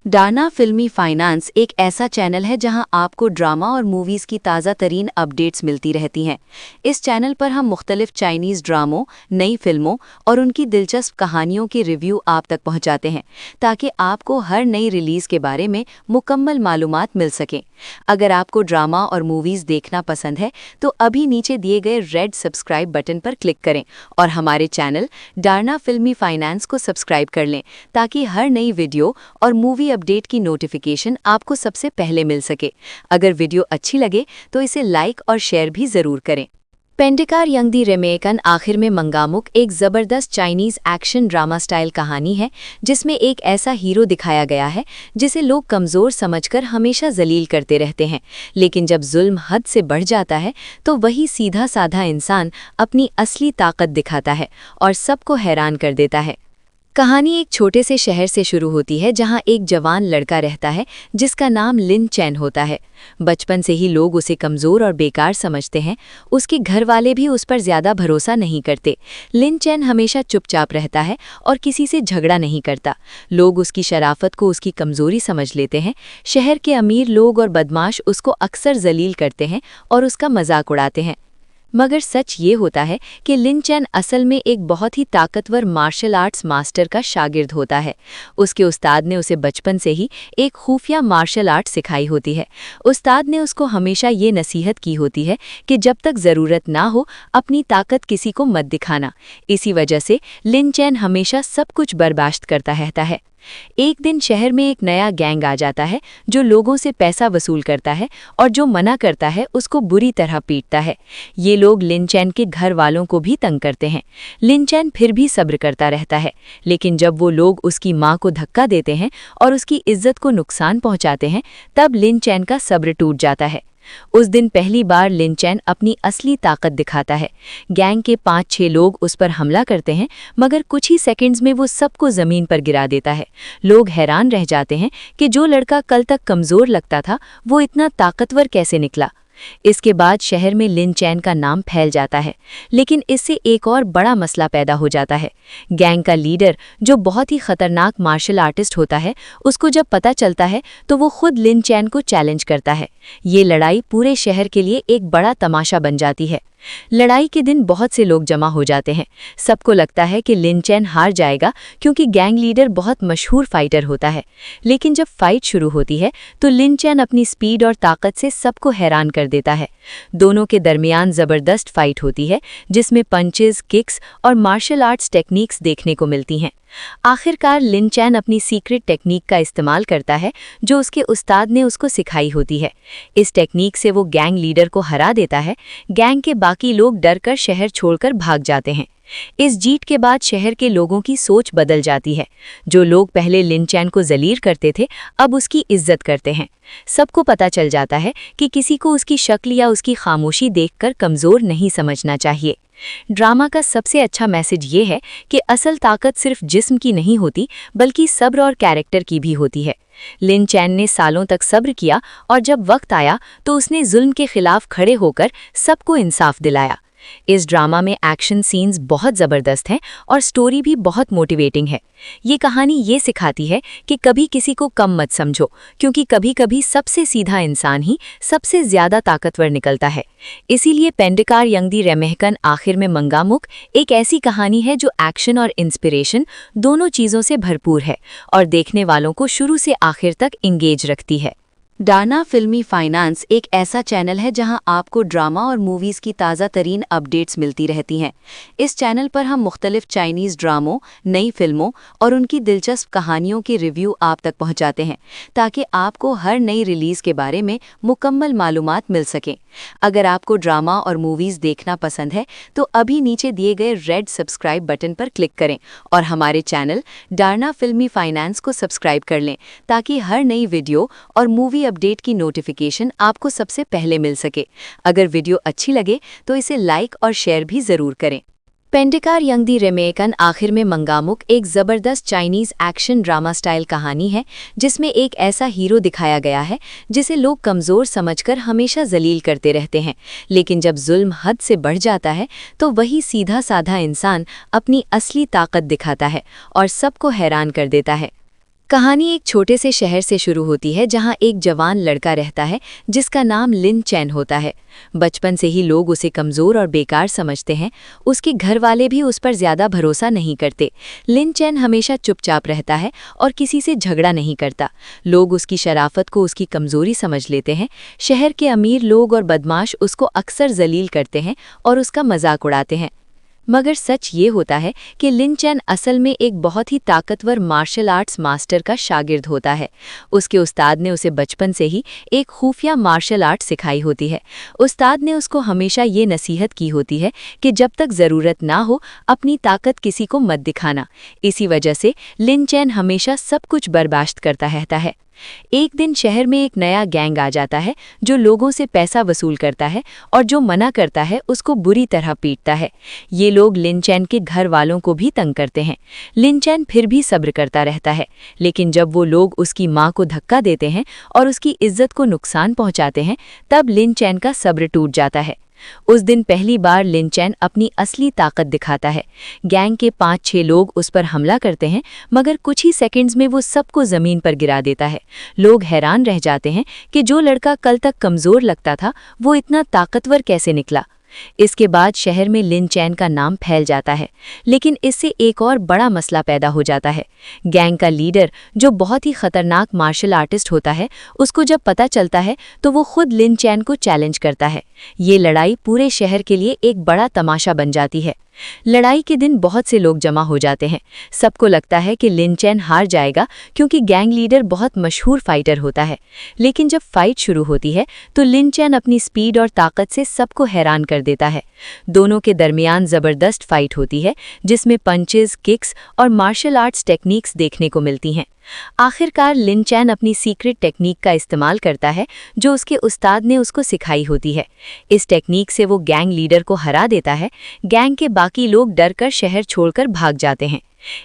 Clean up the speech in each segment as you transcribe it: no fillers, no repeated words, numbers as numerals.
Dana फिल्मी finance एक ऐसा चैनल है जहां आपको ड्रामा और मूवीज़ की ताज़ा तरीन अपडेट्स मिलती रहती हैं। इस चैनल पर हम मुख्तलिफ चाइनीज़ ड्रामों, नई फिल्मों और उनकी दिलचस्प कहानियों के रिव्यू आप तक पहुंचाते हैं, ताकि आपको हर नई रिलीज़ के बारे में मुकम्मल मालूमात मिल सकें। अगर आपको ड्रामा और मूवीज़ देखना पसंद है, तो अभी नीचे दिए गए रेड सब्सक्राइब बटन पर क्लिक करें और हमारे चैनल डाना फिल्मी फाइनेंस को सब्सक्राइब कर लें, ताकि हर नई वीडियो और मूवी अपडेट की नोटिफिकेशन आपको सबसे पहले मिल सके। अगर वीडियो अच्छी लगे तो इसे लाइक और शेयर भी ज़रूर करें। पेंडिकार यंग दी रेमेकन आखिर में मंगामुक एक ज़बरदस्त चाइनीज़ एक्शन ड्रामा स्टाइल कहानी है, जिसमें एक ऐसा हीरो दिखाया गया है जिसे लोग कमज़ोर समझकर हमेशा जलील करते रहते हैं, लेकिन जब जुल्म हद से बढ़ जाता है तो वही सीधा साधा इंसान अपनी असली ताकत दिखाता है और सबको हैरान कर देता है। कहानी एक छोटे से शहर से शुरू होती है जहां एक जवान लड़का रहता है जिसका नाम लिन चैन होता है। बचपन से ही लोग उसे कमज़ोर और बेकार समझते हैं। उसके घर वाले भी उस पर ज़्यादा भरोसा नहीं करते। लिन चैन हमेशा चुपचाप रहता है और किसी से झगड़ा नहीं करता। लोग उसकी शराफत को उसकी कमज़ोरी समझ लेते हैं। शहर के अमीर लोग और बदमाश उसको अक्सर जलील करते हैं और उसका मजाक उड़ाते हैं। मगर सच ये होता है कि लिन चैन असल में एक बहुत ही ताकतवर मार्शल आर्ट्स मास्टर का शागिर्द होता है। उसके उस्ताद ने उसे बचपन से ही एक खुफिया मार्शल आर्ट सिखाई होती है। उस्ताद ने उसको हमेशा ये नसीहत की होती है कि जब तक ज़रूरत ना हो अपनी ताकत किसी को मत दिखाना। इसी वजह से लिन चैन हमेशा सब कुछ बर्दाश्त करता रहता है। एक दिन शहर में एक नया गैंग आ जाता है जो लोगों से पैसा वसूल करता है और जो मना करता है उसको बुरी तरह पीटता है। ये लोग लिन चैन के घर वालों को भी तंग करते हैं। लिन चैन फिर भी सब्र करता रहता है, लेकिन जब वो लोग उसकी माँ को धक्का देते हैं और उसकी इज्जत को नुकसान पहुंचाते हैं, तब लिन चैन का सब्र टूट जाता है। उस दिन पहली बार लिन चैन अपनी असली ताकत दिखाता है। गैंग के 5-6 लोग उस पर हमला करते हैं, मगर कुछ ही सेकंड्स में वो सबको ज़मीन पर गिरा देता है। लोग हैरान रह जाते हैं कि जो लड़का कल तक कमज़ोर लगता था वो इतना ताकतवर कैसे निकला। इसके बाद शहर में लिन चैन का नाम फैल जाता है, लेकिन इससे एक और बड़ा मसला पैदा हो जाता है। गैंग का लीडर, जो बहुत ही खतरनाक मार्शल आर्टिस्ट होता है, उसको जब पता चलता है तो वो खुद लिन चैन को चैलेंज करता है। ये लड़ाई पूरे शहर के लिए एक बड़ा तमाशा बन जाती है। लड़ाई के दिन बहुत से लोग जमा हो जाते हैं। सबको लगता है कि लिन चैन हार जाएगा क्योंकि गैंग लीडर बहुत मशहूर फाइटर होता है। लेकिन जब फाइट शुरू होती है तो लिन चैन अपनी स्पीड और ताकत से सबको हैरान कर देता है। दोनों के दरमियान ज़बरदस्त फाइट होती है, जिसमें पंचेस, किक्स और मार्शल आर्ट्स टेक्निक्स देखने को मिलती हैं। आखिरकार लिन चैन अपनी सीक्रेट टेक्निक का इस्तेमाल करता है जो उसके उस्ताद ने उसको सिखाई होती है। इस टेक्निक से वो गैंग लीडर को हरा देता है। गैंग के बाकी लोग डरकर शहर छोड़कर भाग जाते हैं। इस जीत के बाद शहर के लोगों की सोच बदल जाती है। जो लोग पहले लिन चैन को जलील करते थे, अब उसकी इज्जत करते हैं। सबको पता चल जाता है कि किसी को उसकी शक्ल या उसकी खामोशी देखकर कमज़ोर नहीं समझना चाहिए। ड्रामा का सबसे अच्छा मैसेज ये है कि असल ताकत सिर्फ जिस्म की नहीं होती, बल्कि सब्र और कैरेक्टर की भी होती है। लिन चैन ने सालों तक सब्र किया और जब वक्त आया तो उसने जुल्म के खिलाफ खड़े होकर सबको इंसाफ दिलाया। इस ड्रामा में एक्शन सीन्स बहुत ज़बरदस्त हैं और स्टोरी भी बहुत मोटिवेटिंग है। ये कहानी ये सिखाती है कि कभी किसी को कम मत समझो, क्योंकि कभी-कभी सबसे सीधा इंसान ही सबसे ज़्यादा ताकतवर निकलता है। इसीलिए पेंडिकार यंग दी रेमेकन आखिर में मंगामुक एक ऐसी कहानी है जो एक्शन और इंस्पिरेशन दोनों चीज़ों से भरपूर है और देखने वालों को शुरू से आखिर तक इंगेज रखती है। डाना फिल्मी फाइनेंस एक ऐसा चैनल है जहां आपको ड्रामा और मूवीज़ की ताज़ा तरीन अपडेट्स मिलती रहती हैं। इस चैनल पर हम मुख्तलिफ चाइनीज़ ड्रामों, नई फिल्मों और उनकी दिलचस्प कहानियों के रिव्यू आप तक पहुंचाते हैं, ताकि आपको हर नई रिलीज़ के बारे में मुकम्मल मालूमात मिल सकें। अगर आपको ड्रामा और मूवीज़ देखना पसंद है तो अभी नीचे दिए गए रेड सब्सक्राइब बटन पर क्लिक करें और हमारे चैनल डाना फिल्मी फाइनेंस को सब्सक्राइब कर लें, ताकि हर नई वीडियो और मूवी अपडेट की नोटिफिकेशन आपको सबसे पहले मिल सके। अगर वीडियो अच्छी लगे तो इसे लाइक और शेयर भी ज़रूर करें। पेंडिकार यंग दी रेमेकन आखिर में मंगामुक एक ज़बरदस्त चाइनीज़ एक्शन ड्रामा स्टाइल कहानी है, जिसमें एक ऐसा हीरो दिखाया गया है जिसे लोग कमज़ोर समझकर हमेशा जलील करते रहते हैं, लेकिन जब जुल्म हद से बढ़ जाता है तो वही सीधा साधा इंसान अपनी असली ताकत दिखाता है और सबको हैरान कर देता है। कहानी एक छोटे से शहर से शुरू होती है जहां एक जवान लड़का रहता है जिसका नाम लिन चैन होता है। बचपन से ही लोग उसे कमज़ोर और बेकार समझते हैं। उसके घर वाले भी उस पर ज़्यादा भरोसा नहीं करते। लिन चैन हमेशा चुपचाप रहता है और किसी से झगड़ा नहीं करता। लोग उसकी शराफत को उसकी कमज़ोरी समझ लेते हैं। शहर के अमीर लोग और बदमाश उसको अक्सर जलील करते हैं और उसका मजाक उड़ाते हैं। मगर सच ये होता है कि लिन चैन असल में एक बहुत ही ताकतवर मार्शल आर्ट्स मास्टर का शागिर्द होता है। उसके उस्ताद ने उसे बचपन से ही एक खुफिया मार्शल आर्ट सिखाई होती है। उस्ताद ने उसको हमेशा ये नसीहत की होती है कि जब तक ज़रूरत ना हो अपनी ताकत किसी को मत दिखाना। इसी वजह से लिन चैन हमेशा सब कुछ बर्दाश्त करता रहता है। एक दिन शहर में एक नया गैंग आ जाता है जो लोगों से पैसा वसूल करता है और जो मना करता है उसको बुरी तरह पीटता है। ये लोग लिन चैन के घर वालों को भी तंग करते हैं। लिन चैन फिर भी सब्र करता रहता है, लेकिन जब वो लोग उसकी माँ को धक्का देते हैं और उसकी इज्जत को नुकसान पहुँचाते हैं, तब लिन चैन का सब्र टूट जाता है। उस दिन पहली बार लिन चैन अपनी असली ताकत दिखाता है। गैंग के 5-6 लोग उस पर हमला करते हैं, मगर कुछ ही सेकंड्स में वो सबको जमीन पर गिरा देता है। लोग हैरान रह जाते हैं कि जो लड़का कल तक कमजोर लगता था वो इतना ताकतवर कैसे निकला। इसके बाद शहर में लिन चैन का नाम फैल जाता है, लेकिन इससे एक और बड़ा मसला पैदा हो जाता है। गैंग का लीडर, जो बहुत ही खतरनाक मार्शल आर्टिस्ट होता है, उसको जब पता चलता है तो वो खुद लिन चैन को चैलेंज करता है। ये लड़ाई पूरे शहर के लिए एक बड़ा तमाशा बन जाती है। लड़ाई के दिन बहुत से लोग जमा हो जाते हैं। सबको लगता है कि लिन चैन हार जाएगा क्योंकि गैंग लीडर बहुत मशहूर फाइटर होता है। लेकिन जब फाइट शुरू होती है तो लिन चैन अपनी स्पीड और ताकत से सबको हैरान कर देता है। दोनों के दरमियान ज़बरदस्त फाइट होती है जिसमें पंचेस, किक्स और मार्शल आर्ट्स टेक्निक्स देखने को मिलती हैं। आखिरकार लिन चैन अपनी सीक्रेट टेक्निक का इस्तेमाल करता है जो उसके उस्ताद ने उसको सिखाई होती है। इस टेक्निक से वो गैंग लीडर को हरा देता है। गैंग के बाकी लोग डरकर शहर छोड़कर भाग जाते हैं।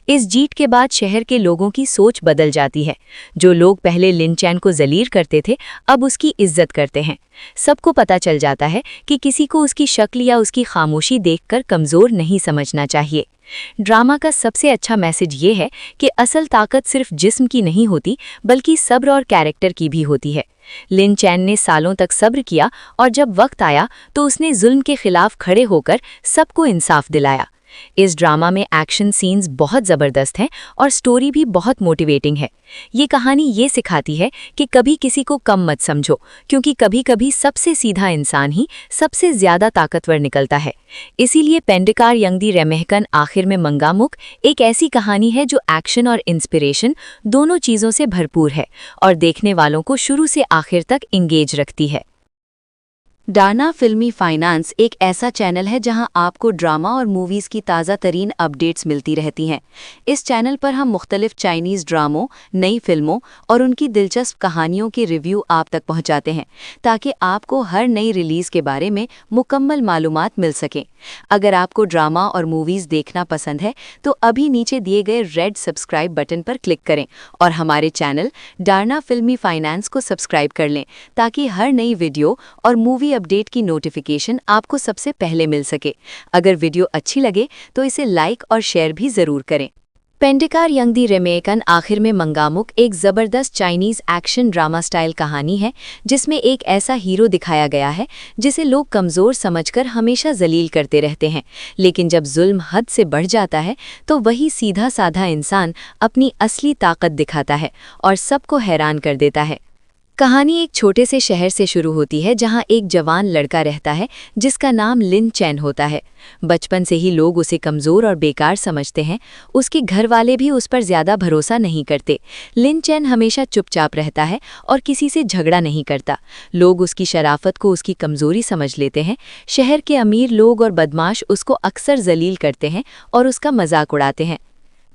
इस जीत के बाद शहर के लोगों की सोच बदल जाती है। जो लोग पहले लिन चैन को जलील करते थे अब उसकी इज्जत करते हैं। सबको पता चल जाता है कि किसी को उसकी शक्ल या उसकी खामोशी देखकर कमज़ोर नहीं समझना चाहिए। ड्रामा का सबसे अच्छा मैसेज ये है कि असल ताकत सिर्फ जिस्म की नहीं होती बल्कि सब्र और कैरेक्टर की भी होती है। लिन चैन ने सालों तक सब्र किया और जब वक्त आया तो उसने जुल्म के खिलाफ खड़े होकर सबको इंसाफ दिलाया। इस ड्रामा में एक्शन सीन्स बहुत ज़बरदस्त हैं और स्टोरी भी बहुत मोटिवेटिंग है। ये कहानी ये सिखाती है कि कभी किसी को कम मत समझो, क्योंकि कभी-कभी सबसे सीधा इंसान ही सबसे ज़्यादा ताकतवर निकलता है। इसीलिए पेंडिकार यंगदी रेमेहकन आखिर में मंगामुक एक ऐसी कहानी है जो एक्शन और इंस्पिरेशन दोनों चीज़ों से भरपूर है और देखने वालों को शुरू से आखिर तक इंगेज रखती है। डार्ना फिल्मी फाइनेंस एक ऐसा चैनल है जहां आपको ड्रामा और मूवीज़ की ताज़ा तरीन अपडेट्स मिलती रहती हैं। इस चैनल पर हम मुख्तलिफ चाइनीज़ ड्रामों, नई फिल्मों और उनकी दिलचस्प कहानियों के रिव्यू आप तक पहुंचाते हैं, ताकि आपको हर नई रिलीज़ के बारे में मुकम्मल मालूमात मिल सकें। अगर आपको ड्रामा और मूवीज़ देखना पसंद है तो अभी नीचे दिए गए रेड सब्सक्राइब बटन पर क्लिक करें और हमारे चैनल डार्ना फिल्मी फाइनेंस को सब्सक्राइब कर लें, ताकि हर नई वीडियो और मूवी अपडेट की नोटिफिकेशन आपको सबसे पहले मिल सके। अगर वीडियो अच्छी लगे तो इसे लाइक और शेयर भी ज़रूर करें। पेंडिकार यंगदी रेमेहकन आखिर में मंगामुक एक ज़बरदस्त चाइनीज़ एक्शन ड्रामा स्टाइल कहानी है जिसमें एक ऐसा हीरो दिखाया गया है जिसे लोग कमज़ोर समझकर हमेशा जलील करते रहते हैं, लेकिन जब जुल्म हद से बढ़ जाता है तो वही सीधा साधा इंसान अपनी असली ताकत दिखाता है और सबको हैरान कर देता है। कहानी एक छोटे से शहर से शुरू होती है जहां एक जवान लड़का रहता है जिसका नाम लिन चैन होता है। बचपन से ही लोग उसे कमज़ोर और बेकार समझते हैं। उसके घर वाले भी उस पर ज़्यादा भरोसा नहीं करते। लिन चैन हमेशा चुपचाप रहता है और किसी से झगड़ा नहीं करता। लोग उसकी शराफत को उसकी कमज़ोरी समझ लेते हैं। शहर के अमीर लोग और बदमाश उसको अक्सर जलील करते हैं और उसका मजाक उड़ाते हैं।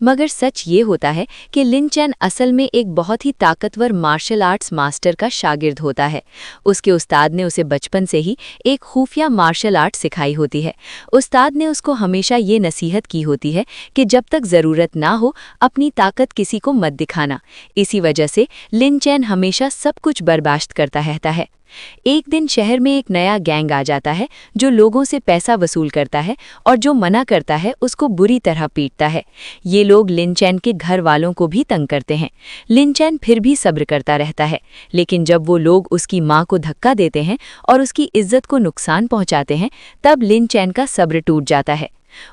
मगर सच ये होता है कि लिन चैन असल में एक बहुत ही ताकतवर मार्शल आर्ट्स मास्टर का शागिर्द होता है। उसके उस्ताद ने उसे बचपन से ही एक खुफिया मार्शल आर्ट सिखाई होती है। उस्ताद ने उसको हमेशा ये नसीहत की होती है कि जब तक ज़रूरत ना हो अपनी ताकत किसी को मत दिखाना। इसी वजह से लिन चैन हमेशा सब कुछ बर्दाश्त करता रहता है। एक दिन शहर में एक नया गैंग आ जाता है जो लोगों से पैसा वसूल करता है और जो मना करता है उसको बुरी तरह पीटता है। ये लोग लिन चैन के घर वालों को भी तंग करते हैं। लिन चैन फिर भी सब्र करता रहता है, लेकिन जब वो लोग उसकी माँ को धक्का देते हैं और उसकी इज्जत को नुकसान पहुंचाते हैं, तब लिन चैन का सब्र टूट जाता है।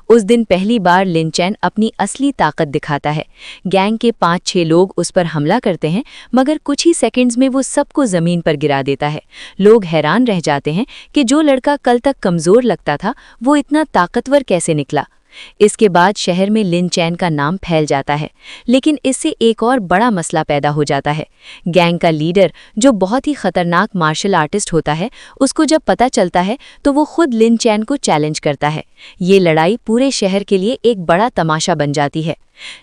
उस दिन पहली बार लिन चैन अपनी असली ताकत दिखाता है। गैंग के 5-6 लोग उस पर हमला करते हैं, मगर कुछ ही सेकंड्स में वो सबको जमीन पर गिरा देता है। लोग हैरान रह जाते हैं कि जो लड़का कल तक कमजोर लगता था, वो इतना ताकतवर कैसे निकला। इसके बाद शहर में लिन चैन का नाम फैल जाता है, लेकिन इससे एक और बड़ा मसला पैदा हो जाता है। गैंग का लीडर, जो बहुत ही खतरनाक मार्शल आर्टिस्ट होता है, उसको जब पता चलता है तो वो खुद लिन चैन को चैलेंज करता है। ये लड़ाई पूरे शहर के लिए एक बड़ा तमाशा बन जाती है।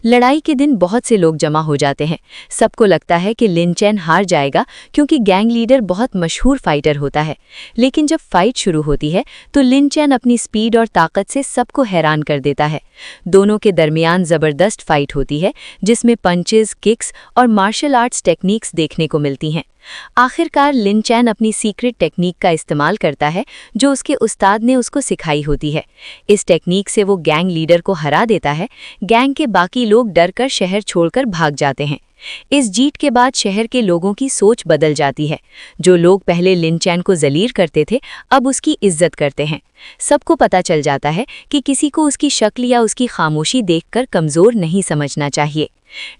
लड़ाई के दिन बहुत से लोग जमा हो जाते हैं। सबको लगता है कि लिन चैन हार जाएगा, क्योंकि गैंग लीडर बहुत मशहूर फाइटर होता है। लेकिन जब फाइट शुरू होती है तो लिन चैन अपनी स्पीड और ताकत से सबको हैरान कर देता है। दोनों के दरमियान जबरदस्त फाइट होती है, जिसमें पंचेस, किक्स और मार्शल आर्ट्स टेक्निक्स देखने को मिलती हैं। आखिरकार लिन चैन अपनी सीक्रेट टेक्निक का इस्तेमाल करता है, जो उसके उस्ताद ने उसको सिखाई होती है। इस टेक्निक से वो गैंग लीडर को हरा देता है। गैंग के बाकी लोग डरकर शहर छोड़कर भाग जाते हैं। इस जीत के बाद शहर के लोगों की सोच बदल जाती है। जो लोग पहले लिन चैन को जलील करते थे, अब उसकी इज्जत करते हैं। सबको पता चल जाता है कि किसी को उसकी शक्ल या उसकी खामोशी देखकर कमजोर नहीं समझना चाहिए।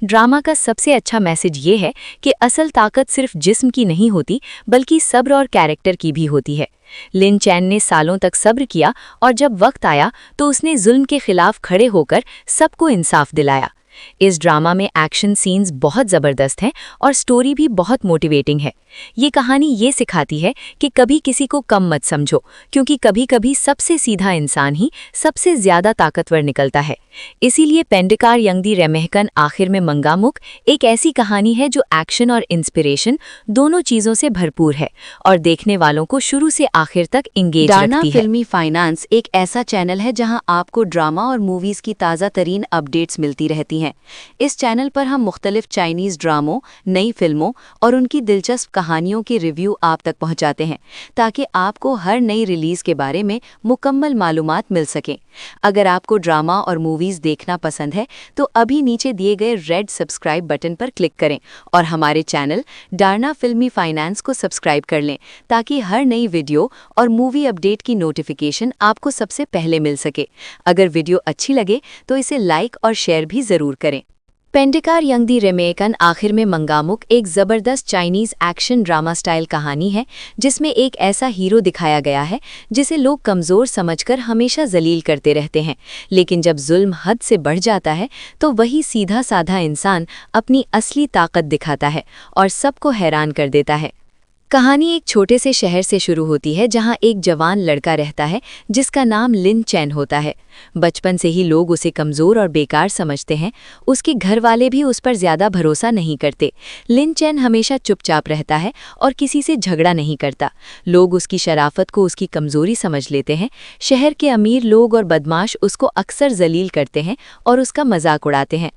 ड्रामा का सबसे अच्छा मैसेज ये है कि असल ताकत सिर्फ जिस्म की नहीं होती, बल्कि सब्र और कैरेक्टर की भी होती है। लिन चैन ने सालों तक सब्र किया, और जब वक्त आया तो उसने जुल्म के खिलाफ खड़े होकर सबको इंसाफ दिलाया। इस ड्रामा में एक्शन सीन्स बहुत ज़बरदस्त हैं और स्टोरी भी बहुत मोटिवेटिंग है। ये कहानी ये सिखाती है कि कभी किसी को कम मत समझो, क्योंकि कभी-कभी सबसे सीधा इंसान ही सबसे ज़्यादा ताकतवर निकलता है। इसीलिए पेंडिकार यंगदी रेमेहकन आखिर में मंगामुक एक ऐसी कहानी है जो एक्शन और इंस्पिरेशन दोनों चीज़ों से भरपूर है और देखने वालों को शुरू से आखिर तक इंगेज रखती है। डार्ना फिल्मी फाइनेंस एक ऐसा चैनल है जहां आपको ड्रामा और मूवीज़ की ताज़ा तरीन अपडेट्स मिलती रहती हैं। इस चैनल पर हम मुख्तलिफ चाइनीज़ ड्रामों, नई फिल्मों और उनकी दिलचस्प कहानियों के रिव्यू आप तक पहुंचाते हैं, ताकि आपको हर नई रिलीज़ के बारे में मुकम्मल मालूमात मिल सकें। अगर आपको ड्रामा और मूवीज़ देखना पसंद है तो अभी नीचे दिए गए रेड सब्सक्राइब बटन पर क्लिक करें और हमारे चैनल डार्ना फिल्मी फाइनेंस को सब्सक्राइब कर लें, ताकि हर नई वीडियो और मूवी अपडेट की नोटिफिकेशन आपको सबसे पहले मिल सके। अगर वीडियो अच्छी लगे तो इसे लाइक और शेयर भी ज़रूर करें। पेंडिकार यंगदी रेमेहकन आखिर में मंगामुक एक ज़बरदस्त चाइनीज़ एक्शन ड्रामा स्टाइल कहानी है, जिसमें एक ऐसा हीरो दिखाया गया है जिसे लोग कमज़ोर समझकर हमेशा जलील करते रहते हैं। लेकिन जब जुल्म हद से बढ़ जाता है तो वही सीधा साधा इंसान अपनी असली ताकत दिखाता है और सबको हैरान कर देता है। कहानी एक छोटे से शहर से शुरू होती है, जहां एक जवान लड़का रहता है जिसका नाम लिन चैन होता है। बचपन से ही लोग उसे कमज़ोर और बेकार समझते हैं। उसके घर वाले भी उस पर ज़्यादा भरोसा नहीं करते। लिन चैन हमेशा चुपचाप रहता है और किसी से झगड़ा नहीं करता। लोग उसकी शराफत को उसकी कमज़ोरी समझ लेते हैं। शहर के अमीर लोग और बदमाश उसको अक्सर जलील करते हैं और उसका मजाक उड़ाते हैं।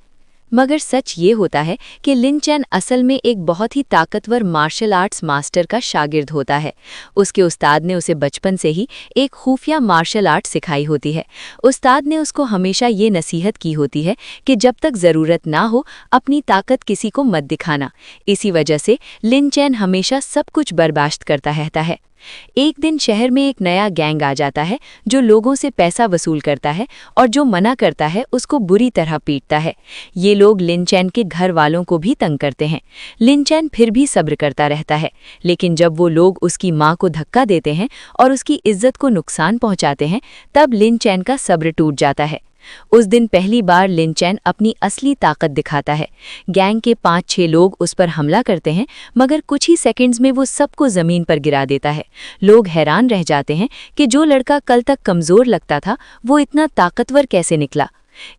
मगर सच ये होता है कि लिन चैन असल में एक बहुत ही ताकतवर मार्शल आर्ट्स मास्टर का शागिर्द होता है। उसके उस्ताद ने उसे बचपन से ही एक खुफिया मार्शल आर्ट सिखाई होती है। उस्ताद ने उसको हमेशा ये नसीहत की होती है कि जब तक ज़रूरत ना हो अपनी ताकत किसी को मत दिखाना। इसी वजह से लिन चैन हमेशा सब कुछ बर्दाश्त करता रहता है। एक दिन शहर में एक नया गैंग आ जाता है जो लोगों से पैसा वसूल करता है और जो मना करता है उसको बुरी तरह पीटता है। ये लोग लिन चैन के घर वालों को भी तंग करते हैं। लिन चैन फिर भी सब्र करता रहता है, लेकिन जब वो लोग उसकी माँ को धक्का देते हैं और उसकी इज्जत को नुकसान पहुंचाते हैं, तब लिन चैन का सब्र टूट जाता है। उस दिन पहली बार लिन चैन अपनी असली ताकत दिखाता है। गैंग के 5-6 लोग उस पर हमला करते हैं, मगर कुछ ही सेकंड्स में वो सबको जमीन पर गिरा देता है। लोग हैरान रह जाते हैं कि जो लड़का कल तक कमजोर लगता था, वो इतना ताकतवर कैसे निकला।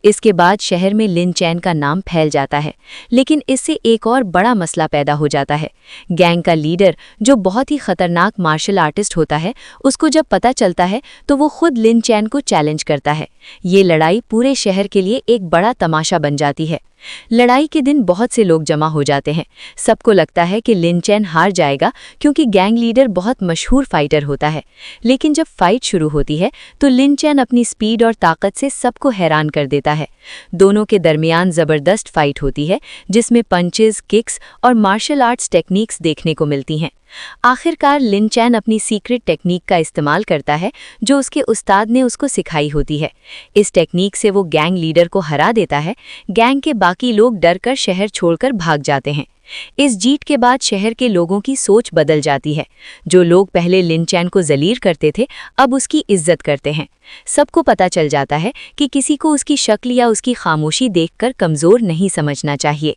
इसके बाद शहर में लिन चैन का नाम फैल जाता है, लेकिन इससे एक और बड़ा मसला पैदा हो जाता है। गैंग का लीडर, जो बहुत ही खतरनाक मार्शल आर्टिस्ट होता है, उसको जब पता चलता है तो वो खुद लिन चैन को चैलेंज करता है। ये लड़ाई पूरे शहर के लिए एक बड़ा तमाशा बन जाती है। लड़ाई के दिन बहुत से लोग जमा हो जाते हैं। सबको लगता है कि लिन चैन हार जाएगा क्योंकि गैंग लीडर बहुत मशहूर फाइटर होता है। लेकिन जब फाइट शुरू होती है तो लिन चैन अपनी स्पीड और ताकत से सबको हैरान कर देता है। दोनों के दरमियान जबरदस्त फाइट होती है जिसमें पंचेस, किक्स और मार्शल आर्ट्स टेक्निक्स देखने को मिलती हैं। आखिरकार लिन चैन अपनी सीक्रेट टेक्निक का इस्तेमाल करता है जो उसके उस्ताद ने उसको सिखाई होती है। इस टेक्निक से वो गैंग लीडर को हरा देता है। गैंग के बाकी लोग डरकर शहर छोड़कर भाग जाते हैं। इस जीत के बाद शहर के लोगों की सोच बदल जाती है। जो लोग पहले लिन चैन को जलील करते थे अब उसकी इज्जत करते हैं। सबको पता चल जाता है कि किसी को उसकी शक्ल या उसकी खामोशी देखकर कमज़ोर नहीं समझना चाहिए।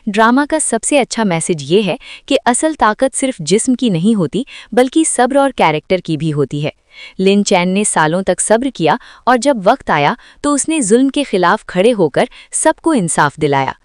ड्रामा का सबसे अच्छा मैसेज ये है कि असल ताकत सिर्फ जिस्म की नहीं होती बल्कि सब्र और कैरेक्टर की भी होती है। लिन चैन ने सालों तक सब्र किया और जब वक्त आया तो उसने जुल्म के खिलाफ खड़े होकर सबको इंसाफ दिलाया।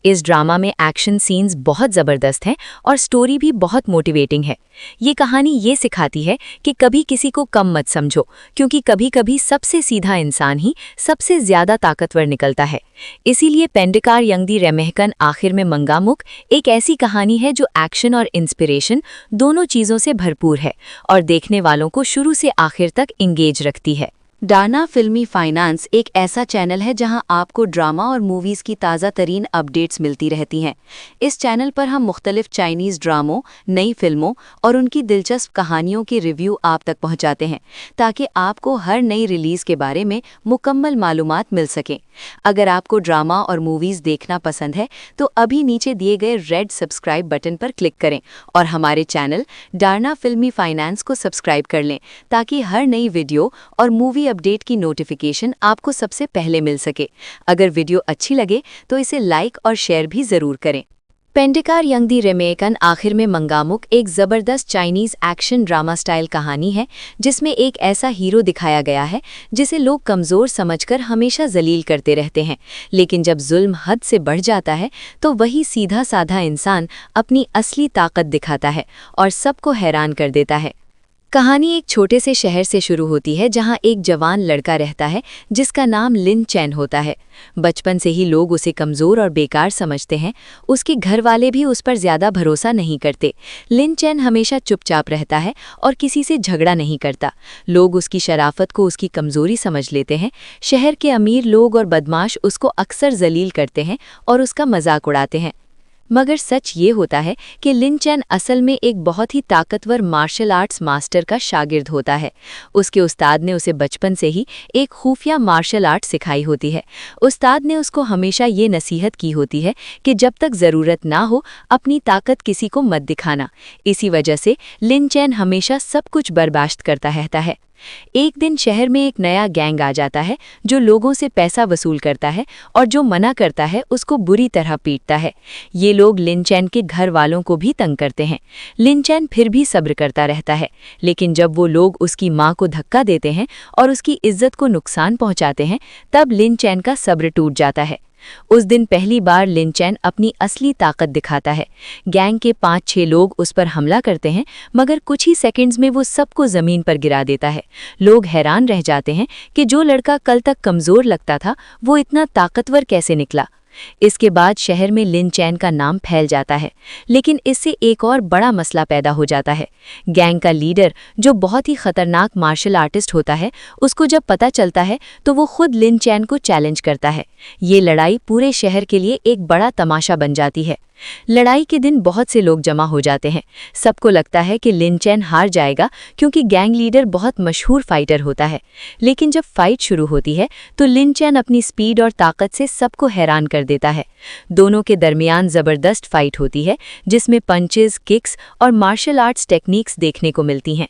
इस ड्रामा में एक्शन सीन्स बहुत ज़बरदस्त हैं और स्टोरी भी बहुत मोटिवेटिंग है। ये कहानी ये सिखाती है कि कभी किसी को कम मत समझो क्योंकि कभी-कभी सबसे सीधा इंसान ही सबसे ज़्यादा ताकतवर निकलता है। इसीलिए पेंडिकार यंगदी रेमेहकन आखिर में मंगामुक एक ऐसी कहानी है जो एक्शन और इंस्पिरेशन दोनों चीज़ों से भरपूर है और देखने वालों को शुरू से आखिर तक इंगेज रखती है। डार्ना फिल्मी फाइनेंस एक ऐसा चैनल है जहां आपको ड्रामा और मूवीज़ की ताज़ा तरीन अपडेट्स मिलती रहती हैं। इस चैनल पर हम मुख्तलिफ चाइनीज़ ड्रामों, नई फिल्मों और उनकी दिलचस्प कहानियों के रिव्यू आप तक पहुंचाते हैं ताकि आपको हर नई रिलीज़ के बारे में मुकम्मल मालूमात मिल सकें। अगर आपको ड्रामा और मूवीज़ देखना पसंद है तो अभी नीचे दिए गए रेड सब्सक्राइब बटन पर क्लिक करें और हमारे चैनल डार्ना फिल्मी फाइनेंस को सब्सक्राइब कर लें ताकि हर नई वीडियो और मूवी अपडेट की नोटिफिकेशन आपको सबसे पहले मिल सके। अगर वीडियो अच्छी लगे तो इसे लाइक और शेयर भी ज़रूर करें। पेंडिकार यंगदी रेमेहकन आखिर में मंगामुक एक ज़बरदस्त चाइनीज़ एक्शन ड्रामा स्टाइल कहानी है जिसमें एक ऐसा हीरो दिखाया गया है जिसे लोग कमज़ोर समझकर हमेशा जलील करते रहते हैं। लेकिन जब जुल्म हद से बढ़ जाता है तो वही सीधा साधा इंसान अपनी असली ताकत दिखाता है और सबको हैरान कर देता है। कहानी एक छोटे से शहर से शुरू होती है जहां एक जवान लड़का रहता है जिसका नाम लिन चैन होता है। बचपन से ही लोग उसे कमज़ोर और बेकार समझते हैं। उसके घर वाले भी उस पर ज़्यादा भरोसा नहीं करते। लिन चैन हमेशा चुपचाप रहता है और किसी से झगड़ा नहीं करता। लोग उसकी शराफत को उसकी कमज़ोरी समझ लेते हैं। शहर के अमीर लोग और बदमाश उसको अक्सर जलील करते हैं और उसका मजाक उड़ाते हैं। मगर सच ये होता है कि लिन चैन असल में एक बहुत ही ताकतवर मार्शल आर्ट्स मास्टर का शागिर्द होता है। उसके उस्ताद ने उसे बचपन से ही एक खुफिया मार्शल आर्ट सिखाई होती है। उस्ताद ने उसको हमेशा ये नसीहत की होती है कि जब तक ज़रूरत ना हो अपनी ताकत किसी को मत दिखाना। इसी वजह से लिन चैन हमेशा सब कुछ बर्दाश्त करता रहता है। एक दिन शहर में एक नया गैंग आ जाता है जो लोगों से पैसा वसूल करता है और जो मना करता है उसको बुरी तरह पीटता है। ये लोग लिन चैन के घर वालों को भी तंग करते हैं। लिन चैन फिर भी सब्र करता रहता है, लेकिन जब वो लोग उसकी मां को धक्का देते हैं और उसकी इज्जत को नुकसान पहुंचाते हैं तब लिन चैन का सब्र टूट जाता है। उस दिन पहली बार लिन चैन अपनी असली ताकत दिखाता है। गैंग के 5-6 लोग उस पर हमला करते हैं मगर कुछ ही सेकंड्स में वो सबको ज़मीन पर गिरा देता है। लोग हैरान रह जाते हैं कि जो लड़का कल तक कमज़ोर लगता था वो इतना ताकतवर कैसे निकला। इसके बाद शहर में लिन चैन का नाम फैल जाता है, लेकिन इससे एक और बड़ा मसला पैदा हो जाता है। गैंग का लीडर जो बहुत ही खतरनाक मार्शल आर्टिस्ट होता है, उसको जब पता चलता है तो वो खुद लिन चैन को चैलेंज करता है। ये लड़ाई पूरे शहर के लिए एक बड़ा तमाशा बन जाती है। लड़ाई के दिन बहुत से लोग जमा हो जाते हैं। सबको लगता है कि लिन चैन हार जाएगा क्योंकि गैंग लीडर बहुत मशहूर फाइटर होता है। लेकिन जब फाइट शुरू होती है तो लिन चैन अपनी स्पीड और ताकत से सबको हैरान कर देता है। दोनों के दरमियान ज़बरदस्त फाइट होती है जिसमें पंचेस, किक्स और मार्शल आर्ट्स टेक्निक्स देखने को मिलती हैं।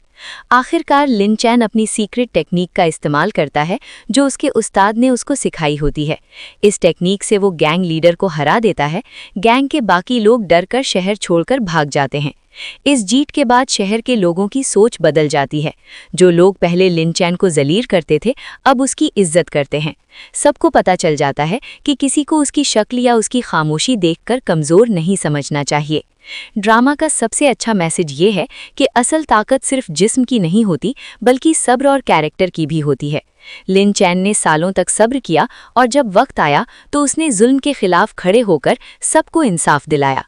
आखिरकार लिन चैन अपनी सीक्रेट टेक्निक का इस्तेमाल करता है जो उसके उस्ताद ने उसको सिखाई होती है। इस टेक्निक से वो गैंग लीडर को हरा देता है। गैंग के बाकी लोग डरकर शहर छोड़कर भाग जाते हैं। इस जीत के बाद शहर के लोगों की सोच बदल जाती है। जो लोग पहले लिन चैन को जलील करते थे अब उसकी इज्जत करते हैं। सबको पता चल जाता है कि किसी को उसकी शक्ल या उसकी खामोशी देखकर कमज़ोर नहीं समझना चाहिए। ड्रामा का सबसे अच्छा मैसेज ये है कि असल ताकत सिर्फ जिस्म की नहीं होती, बल्कि सब्र और कैरेक्टर की भी होती है। लिन चैन ने सालों तक सब्र किया और जब वक्त आया तो उसने जुल्म के खिलाफ खड़े होकर सबको इंसाफ दिलाया।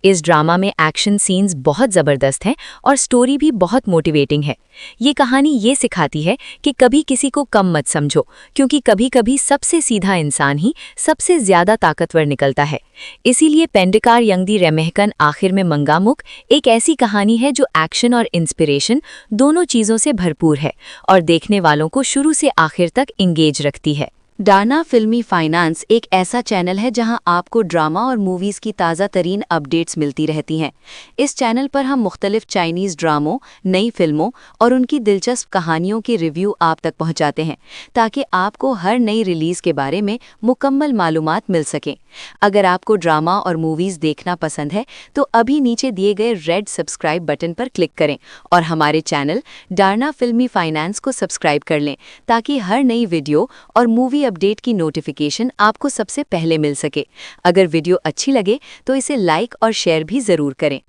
इस ड्रामा में एक्शन सीन्स बहुत ज़बरदस्त हैं और स्टोरी भी बहुत मोटिवेटिंग है। ये कहानी ये सिखाती है कि कभी किसी को कम मत समझो, क्योंकि कभी-कभी सबसे सीधा इंसान ही सबसे ज़्यादा ताकतवर निकलता है। इसीलिए पेंडिकार यंगदी रेमेहकन आखिर में मंगामुक एक ऐसी कहानी है जो एक्शन और इंस्पिरेशन दोनों चीज़ों से भरपूर है और देखने वालों को शुरू से आखिर तक इंगेज रखती है। डार्ना फिल्मी फाइनेंस एक ऐसा चैनल है जहां आपको ड्रामा और मूवीज़ की ताज़ा तरीन अपडेट्स मिलती रहती हैं। इस चैनल पर हम मुख्तलिफ चाइनीज़ ड्रामों, नई फिल्मों और उनकी दिलचस्प कहानियों के रिव्यू आप तक पहुंचाते हैं, ताकि आपको हर नई रिलीज़ के बारे में मुकम्मल मालूमात मिल सकें। अगर आपको ड्रामा और मूवीज़ देखना पसंद है तो अभी नीचे दिए गए रेड सब्सक्राइब बटन पर क्लिक करें और हमारे चैनल डार्ना फिल्मी फाइनेंस को सब्सक्राइब कर लें, ताकि हर नई वीडियो और मूवी अपडेट की नोटिफिकेशन आपको सबसे पहले मिल सके। अगर वीडियो अच्छी लगे तो इसे लाइक और शेयर भी ज़रूर करें।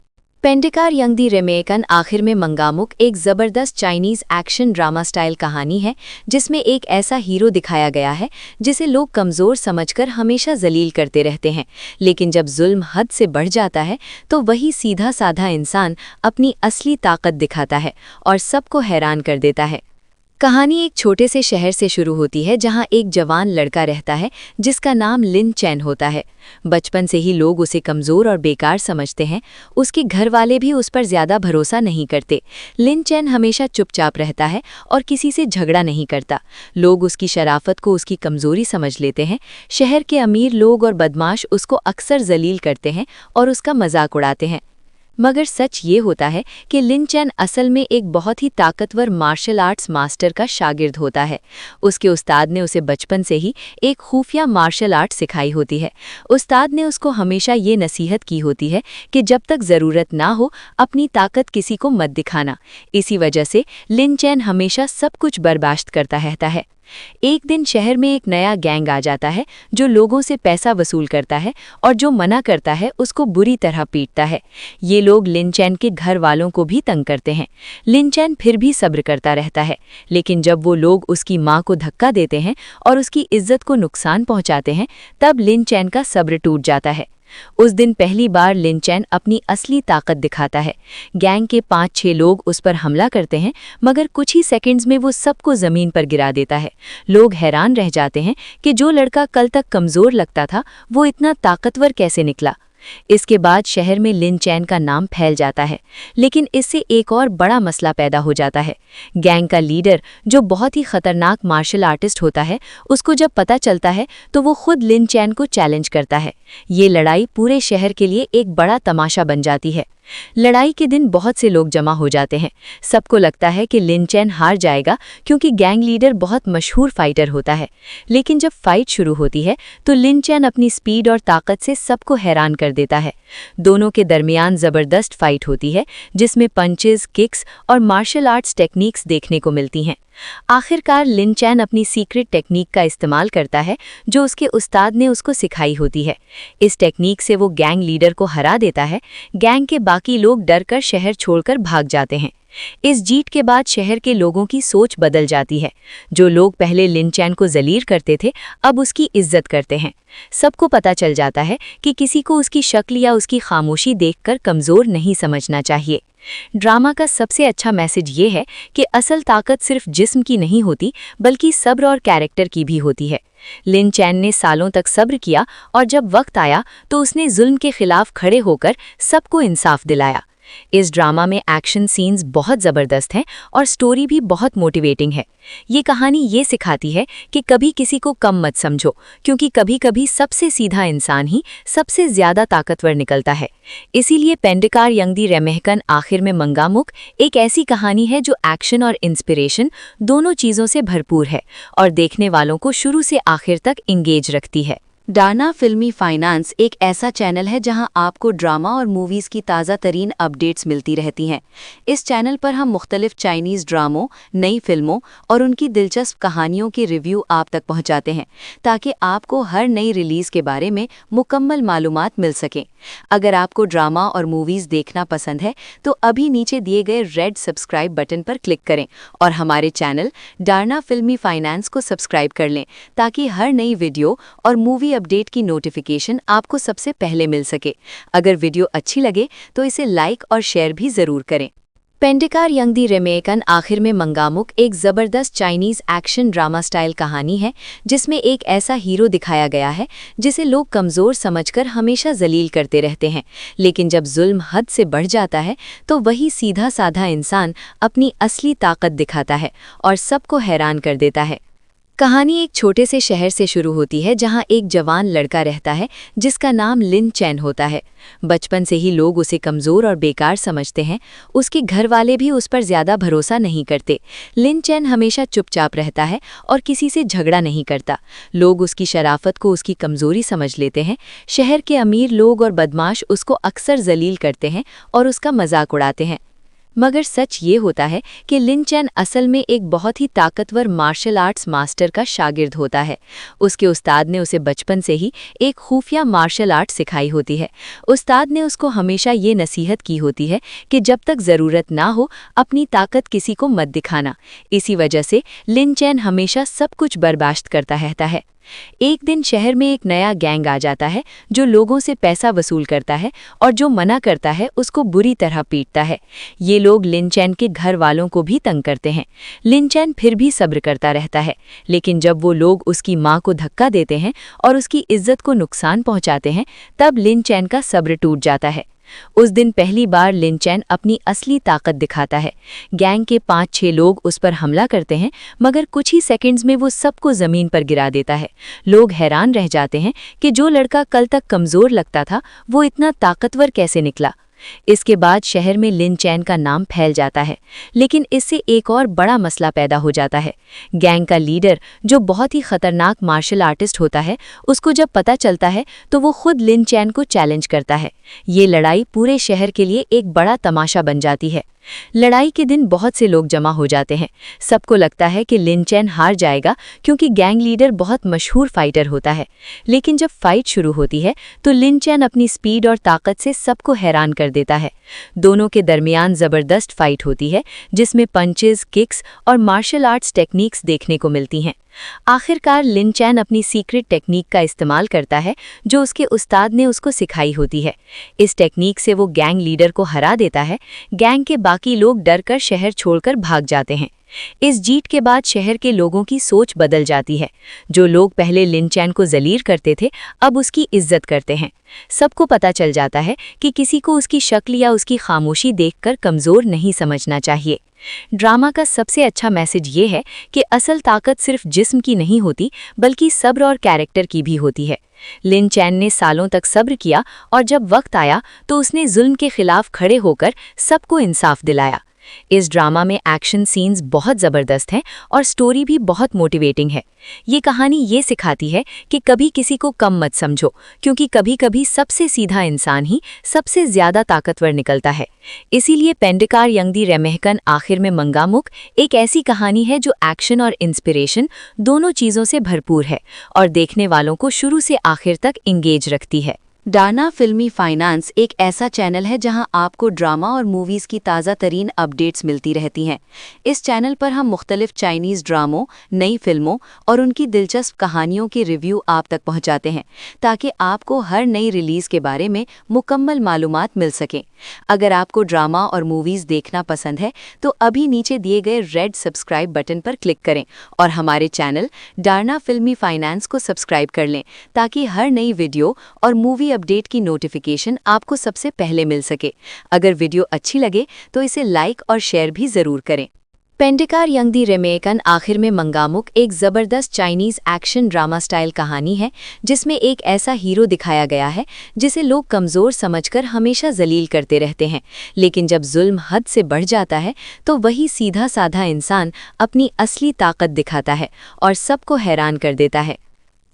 पेंडिकार यंगदी रेमेहकन आखिर में मंगामुक एक ज़बरदस्त चाइनीज़ एक्शन ड्रामा स्टाइल कहानी है, जिसमें एक ऐसा हीरो दिखाया गया है जिसे लोग कमज़ोर समझकर हमेशा जलील करते रहते हैं, लेकिन जब जुल्म हद से बढ़ जाता है तो वही सीधा साधा इंसान अपनी असली ताकत दिखाता है और सबको हैरान कर देता है। कहानी एक छोटे से शहर से शुरू होती है जहां एक जवान लड़का रहता है जिसका नाम लिन चैन होता है। बचपन से ही लोग उसे कमज़ोर और बेकार समझते हैं। उसके घर वाले भी उस पर ज़्यादा भरोसा नहीं करते। लिन चैन हमेशा चुपचाप रहता है और किसी से झगड़ा नहीं करता। लोग उसकी शराफत को उसकी कमज़ोरी समझ लेते हैं। शहर के अमीर लोग और बदमाश उसको अक्सर जलील करते हैं और उसका मजाक उड़ाते हैं। मगर सच ये होता है कि लिन चैन असल में एक बहुत ही ताकतवर मार्शल आर्ट्स मास्टर का शागिर्द होता है। उसके उस्ताद ने उसे बचपन से ही एक खुफिया मार्शल आर्ट सिखाई होती है। उस्ताद ने उसको हमेशा ये नसीहत की होती है कि जब तक ज़रूरत ना हो अपनी ताकत किसी को मत दिखाना। इसी वजह से लिन चैन हमेशा सब कुछ बर्दाश्त करता रहता है। एक दिन शहर में एक नया गैंग आ जाता है जो लोगों से पैसा वसूल करता है और जो मना करता है उसको बुरी तरह पीटता है। ये लोग लिन चैन के घर वालों को भी तंग करते हैं। लिन चैन फिर भी सब्र करता रहता है, लेकिन जब वो लोग उसकी माँ को धक्का देते हैं और उसकी इज्जत को नुकसान पहुंचाते हैं, तब लिन चैन का सब्र टूट जाता है। उस दिन पहली बार लिन चैन अपनी असली ताकत दिखाता है। गैंग के 5-6 लोग उस पर हमला करते हैं, मगर कुछ ही सेकंड्स में वो सबको ज़मीन पर गिरा देता है। लोग हैरान रह जाते हैं कि जो लड़का कल तक कमज़ोर लगता था वो इतना ताकतवर कैसे निकला। इसके बाद शहर में लिन चैन का नाम फैल जाता है, लेकिन इससे एक और बड़ा मसला पैदा हो जाता है। गैंग का लीडर, जो बहुत ही खतरनाक मार्शल आर्टिस्ट होता है, उसको जब पता चलता है तो वो खुद लिन चैन को चैलेंज करता है। ये लड़ाई पूरे शहर के लिए एक बड़ा तमाशा बन जाती है। लड़ाई के दिन बहुत से लोग जमा हो जाते हैं। सबको लगता है कि लिन चैन हार जाएगा, क्योंकि गैंग लीडर बहुत मशहूर फाइटर होता है। लेकिन जब फाइट शुरू होती है तो लिन चैन अपनी स्पीड और ताकत से सबको हैरान कर देता है। दोनों के दरमियान ज़बरदस्त फाइट होती है, जिसमें पंचेस, किक्स और मार्शल आर्ट्स टेक्निक्स देखने को मिलती हैं। आखिरकार लिन चैन अपनी सीक्रेट टेक्निक का इस्तेमाल करता है जो उसके उस्ताद ने उसको सिखाई होती है। इस टेक्निक से वो गैंग लीडर को हरा देता है। गैंग के बाकी लोग डरकर शहर छोड़कर भाग जाते हैं। इस जीत के बाद शहर के लोगों की सोच बदल जाती है। जो लोग पहले लिन चैन को जलील करते थे, अब उसकी इज्जत करते हैं। सबको पता चल जाता है कि किसी को उसकी शक्ल या उसकी खामोशी देखकर कमज़ोर नहीं समझना चाहिए। ड्रामा का सबसे अच्छा मैसेज ये है कि असल ताकत सिर्फ जिस्म की नहीं होती, बल्कि सब्र और कैरेक्टर की भी होती है। लिन चैन ने सालों तक सब्र किया और जब वक्त आया तो उसने जुल्म के खिलाफ खड़े होकर सबको इंसाफ दिलाया। इस ड्रामा में एक्शन सीन्स बहुत ज़बरदस्त हैं और स्टोरी भी बहुत मोटिवेटिंग है। ये कहानी ये सिखाती है कि कभी किसी को कम मत समझो, क्योंकि कभी-कभी सबसे सीधा इंसान ही सबसे ज़्यादा ताकतवर निकलता है। इसीलिए पेंडिकार यंगदी रेमेहकन आखिर में मंगामुक एक ऐसी कहानी है जो एक्शन और इंस्पिरेशन दोनों चीज़ों से भरपूर है और देखने वालों को शुरू से आखिर तक इंगेज रखती है। डाना फिल्मी फाइनेंस एक ऐसा चैनल है जहां आपको ड्रामा और मूवीज़ की ताज़ा तरीन अपडेट्स मिलती रहती हैं। इस चैनल पर हम मुख्तलिफ चाइनीज़ ड्रामों, नई फिल्मों और उनकी दिलचस्प कहानियों के रिव्यू आप तक पहुंचाते हैं, ताकि आपको हर नई रिलीज़ के बारे में मुकम्मल मालूमात मिल सकें। अगर आपको ड्रामा और मूवीज़ देखना पसंद है तो अभी नीचे दिए गए रेड सब्सक्राइब बटन पर क्लिक करें और हमारे चैनल डाना फिल्मी फाइनेंस को सब्सक्राइब कर लें, ताकि हर नई वीडियो और मूवी अपडेट की नोटिफिकेशन आपको सबसे पहले मिल सके। अगर वीडियो अच्छी लगे तो इसे लाइक और शेयर भी ज़रूर करें। पेंडिकार यंग दी रेमेकन आखिर में मंगामुक एक ज़बरदस्त चाइनीज़ एक्शन ड्रामा स्टाइल कहानी है, जिसमें एक ऐसा हीरो दिखाया गया है जिसे लोग कमज़ोर समझकर हमेशा जलील करते रहते हैं, लेकिन जब जुल्म हद से बढ़ जाता है तो वही सीधा साधा इंसान अपनी असली ताकत दिखाता है और सबको हैरान कर देता है। कहानी एक छोटे से शहर से शुरू होती है जहां एक जवान लड़का रहता है जिसका नाम लिन चैन होता है। बचपन से ही लोग उसे कमज़ोर और बेकार समझते हैं। उसके घर वाले भी उस पर ज़्यादा भरोसा नहीं करते। लिन चैन हमेशा चुपचाप रहता है और किसी से झगड़ा नहीं करता। लोग उसकी शराफत को उसकी कमज़ोरी समझ लेते हैं। शहर के अमीर लोग और बदमाश उसको अक्सर जलील करते हैं और उसका मजाक उड़ाते हैं। मगर सच ये होता है कि लिन चैन असल में एक बहुत ही ताकतवर मार्शल आर्ट्स मास्टर का शागिर्द होता है। उसके उस्ताद ने उसे बचपन से ही एक खुफिया मार्शल आर्ट सिखाई होती है। उस्ताद ने उसको हमेशा ये नसीहत की होती है कि जब तक ज़रूरत ना हो अपनी ताकत किसी को मत दिखाना। इसी वजह से लिन चैन हमेशा सब कुछ बर्दाश्त करता रहता है। एक दिन शहर में एक नया गैंग आ जाता है जो लोगों से पैसा वसूल करता है और जो मना करता है उसको बुरी तरह पीटता है। ये लोग लिन चैन के घर वालों को भी तंग करते हैं। लिन चैन फिर भी सब्र करता रहता है, लेकिन जब वो लोग उसकी माँ को धक्का देते हैं और उसकी इज्जत को नुकसान पहुँचाते हैं, तब लिन चैन का सब्र टूट जाता है। उस दिन पहली बार लिन चैन अपनी असली ताकत दिखाता है। गैंग के 5-6 लोग उस पर हमला करते हैं, मगर कुछ ही सेकंड्स में वो सबको ज़मीन पर गिरा देता है। लोग हैरान रह जाते हैं कि जो लड़का कल तक कमज़ोर लगता था वो इतना ताकतवर कैसे निकला। इसके बाद शहर में लिन चैन का नाम फैल जाता है, लेकिन इससे एक और बड़ा मसला पैदा हो जाता है। गैंग का लीडर, जो बहुत ही खतरनाक मार्शल आर्टिस्ट होता है, उसको जब पता चलता है तो वो खुद लिन चैन को चैलेंज करता है। ये लड़ाई पूरे शहर के लिए एक बड़ा तमाशा बन जाती है। लड़ाई के दिन बहुत से लोग जमा हो जाते हैं। सबको लगता है कि लिन चैन हार जाएगा क्योंकि गैंग लीडर बहुत मशहूर फाइटर होता है। लेकिन जब फाइट शुरू होती है तो लिन चैन अपनी स्पीड और ताकत से सबको हैरान कर देता है। दोनों के दरमियान ज़बरदस्त फाइट होती है, जिसमें पंचेस, किक्स और मार्शल आर्ट्स टेक्निक्स देखने को मिलती हैं। आखिरकार लिन चैन अपनी सीक्रेट टेक्निक का इस्तेमाल करता है जो उसके उस्ताद ने उसको सिखाई होती है। इस टेक्निक से वो गैंग लीडर को हरा देता है। गैंग के बाकी लोग डरकर शहर छोड़कर भाग जाते हैं। इस जीत के बाद शहर के लोगों की सोच बदल जाती है। जो लोग पहले लिन चैन को जलील करते थे, अब उसकी इज्जत करते हैं। सबको पता चल जाता है कि किसी को उसकी शक्ल या उसकी खामोशी देखकर कमज़ोर नहीं समझना चाहिए। ड्रामा का सबसे अच्छा मैसेज ये है कि असल ताकत सिर्फ जिस्म की नहीं होती, बल्कि सब्र और कैरेक्टर की भी होती है। लिन चैन ने सालों तक सब्र किया और जब वक्त आया तो उसने जुल्म के खिलाफ खड़े होकर सबको इंसाफ दिलाया। इस ड्रामा में एक्शन सीन्स बहुत ज़बरदस्त हैं और स्टोरी भी बहुत मोटिवेटिंग है। ये कहानी ये सिखाती है कि कभी किसी को कम मत समझो, क्योंकि कभी-कभी सबसे सीधा इंसान ही सबसे ज़्यादा ताकतवर निकलता है। इसीलिए पेंडिकार यंग दी रेमेकन आखिर में मंगामुक एक ऐसी कहानी है जो एक्शन और इंस्पिरेशन दोनों चीज़ों से भरपूर है और देखने वालों को शुरू से आखिर तक इंगेज रखती है। डाना फिल्मी फाइनेंस एक ऐसा चैनल है जहां आपको ड्रामा और मूवीज़ की ताज़ा तरीन अपडेट्स मिलती रहती हैं। इस चैनल पर हम मुख्तलिफ चाइनीज़ ड्रामों, नई फिल्मों और उनकी दिलचस्प कहानियों के रिव्यू आप तक पहुंचाते हैं, ताकि आपको हर नई रिलीज़ के बारे में मुकम्मल मालूमात मिल सकें। अगर आपको ड्रामा और मूवीज़ देखना पसंद है तो अभी नीचे दिए गए रेड सब्सक्राइब बटन पर क्लिक करें और हमारे चैनल डाना फिल्मी फाइनेंस को सब्सक्राइब कर लें, ताकि हर नई वीडियो और मूवी अपडेट की नोटिफिकेशन आपको सबसे पहले मिल सके। अगर वीडियो अच्छी लगे तो इसे लाइक और शेयर भी ज़रूर करें। पेंडिकार यंग दी रेमेकन आखिर में मंगामुक एक ज़बरदस्त चाइनीज़ एक्शन ड्रामा स्टाइल कहानी है, जिसमें एक ऐसा हीरो दिखाया गया है जिसे लोग कमज़ोर समझकर हमेशा जलील करते रहते हैं, लेकिन जब जुल्म हद से बढ़ जाता है तो वही सीधा साधा इंसान अपनी असली ताकत दिखाता है और सबको हैरान कर देता है।